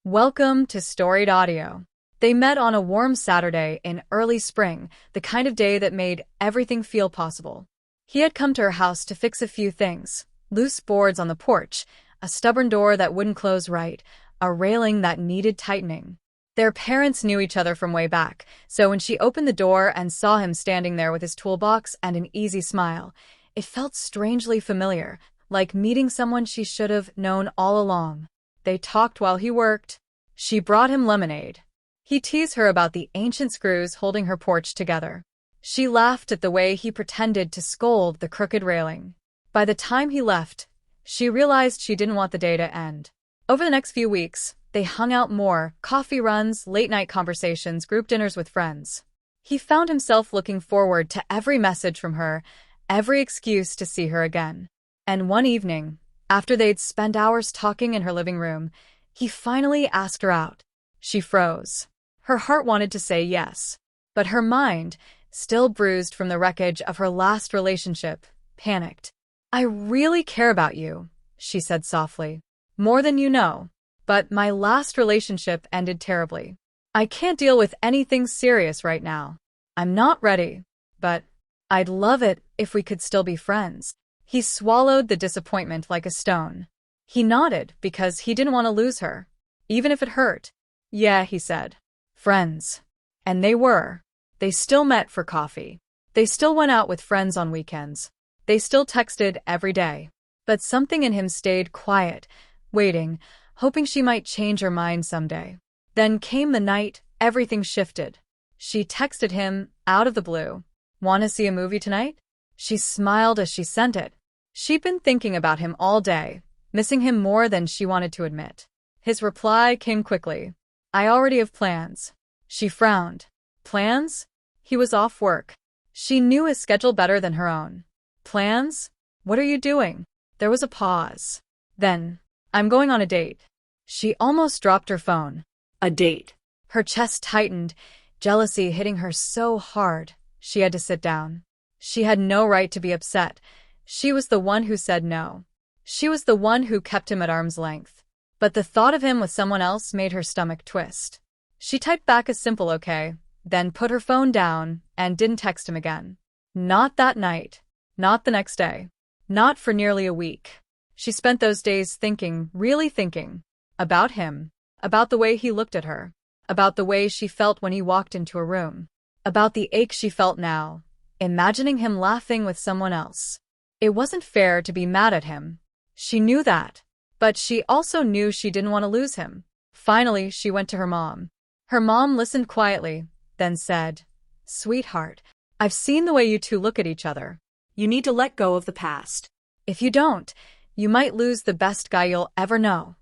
Welcome to Storied Audio. They met on a warm Saturday in early spring, the kind of day that made everything feel possible. He had come to her house to fix a few things: loose boards on the porch, a stubborn door that wouldn't close right, a railing that needed tightening. Their parents knew each other from way back, so when she opened the door and saw him standing there with his toolbox and an easy smile, it felt strangely familiar, like meeting someone she should have known all along. They talked while he worked. She brought him lemonade. He teased her about the ancient screws holding her porch together. She laughed at the way he pretended to scold the crooked railing. By the time he left, she realized she didn't want the day to end. Over the next few weeks, they hung out more: coffee runs, late-night conversations, group dinners with friends. He found himself looking forward to every message from her, every excuse to see her again. And one evening, after they'd spent hours talking in her living room, he finally asked her out. She froze. Her heart wanted to say yes, but her mind, still bruised from the wreckage of her last relationship, panicked. "I really care about you," she said softly. "More than you know. But my last relationship ended terribly. I can't deal with anything serious right now. I'm not ready, but I'd love it if we could still be friends." He swallowed the disappointment like a stone. He nodded because he didn't want to lose her, even if it hurt. "Yeah," he said. "Friends." And they were. They still met for coffee. They still went out with friends on weekends. They still texted every day. But something in him stayed quiet, waiting, hoping she might change her mind someday. Then came the night everything shifted. She texted him out of the blue. "Want to see a movie tonight?" She smiled as she sent it. She'd been thinking about him all day, missing him more than she wanted to admit. His reply came quickly. "I already have plans." She frowned. Plans? He was off work. She knew his schedule better than her own. Plans? What are you doing? There was a pause. Then, "I'm going on a date." She almost dropped her phone. A date. Her chest tightened, jealousy hitting her so hard, she had to sit down. She had no right to be upset. She was the one who said no. She was the one who kept him at arm's length. But the thought of him with someone else made her stomach twist. She typed back a simple okay, then put her phone down and didn't text him again. Not that night. Not the next day. Not for nearly a week. She spent those days thinking, really thinking, about him, about the way he looked at her, about the way she felt when he walked into a room, about the ache she felt now, imagining him laughing with someone else. It wasn't fair to be mad at him. She knew that. But she also knew she didn't want to lose him. Finally, she went to her mom. Her mom listened quietly, then said, "Sweetheart, I've seen the way you two look at each other. You need to let go of the past. If you don't, you might lose the best guy you'll ever know."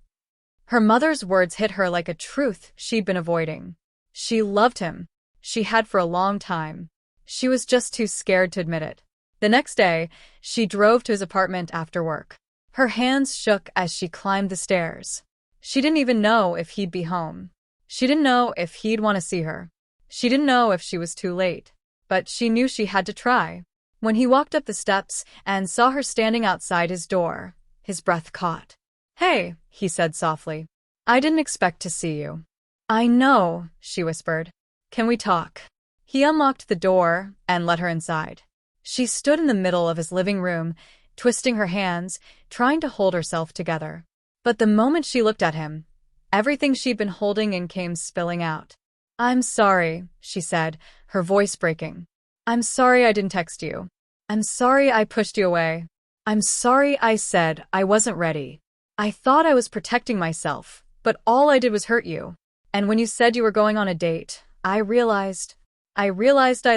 Her mother's words hit her like a truth she'd been avoiding. She loved him. She had for a long time. She was just too scared to admit it. The next day, she drove to his apartment after work. Her hands shook as she climbed the stairs. She didn't even know if he'd be home. She didn't know if he'd want to see her. She didn't know if she was too late. But she knew she had to try. When he walked up the steps and saw her standing outside his door, his breath caught. "Hey," he said softly. "I didn't expect to see you." "I know," she whispered. "Can we talk?" He unlocked the door and let her inside. She stood in the middle of his living room, twisting her hands, trying to hold herself together. But the moment she looked at him, everything she'd been holding in came spilling out. "I'm sorry," she said, her voice breaking. "I'm sorry I didn't text you. I'm sorry I pushed you away. I'm sorry I said I wasn't ready. I thought I was protecting myself, but all I did was hurt you. And when you said you were going on a date, I realized I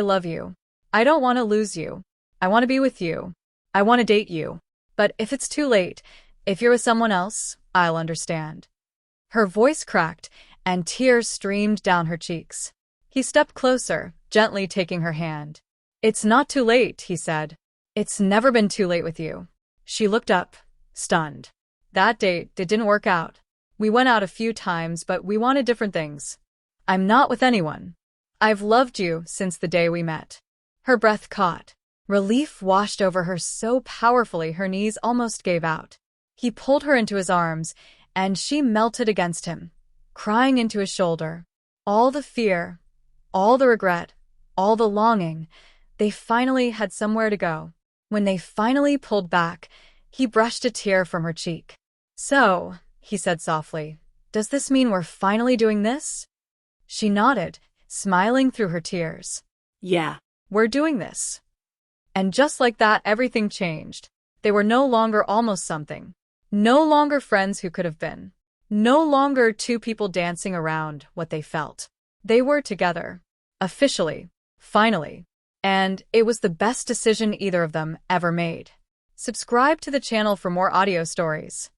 love you. I don't want to lose you. I want to be with you. I want to date you. But if it's too late, if you're with someone else, I'll understand." Her voice cracked, and tears streamed down her cheeks. He stepped closer, gently taking her hand. "It's not too late," he said. "It's never been too late with you." She looked up, stunned. "That date, it didn't work out. We went out a few times, but we wanted different things. I'm not with anyone. I've loved you since the day we met." Her breath caught. Relief washed over her so powerfully her knees almost gave out. He pulled her into his arms, and she melted against him, crying into his shoulder. All the fear, all the regret, all the longing, they finally had somewhere to go. When they finally pulled back, he brushed a tear from her cheek. "So," he said softly, "does this mean we're finally doing this?" She nodded, smiling through her tears. "Yeah. "We're doing this." And just like that, everything changed. They were no longer almost something. No longer friends who could have been. No longer two people dancing around what they felt. They were together. Officially. Finally. And it was the best decision either of them ever made. Subscribe to the channel for more audio stories.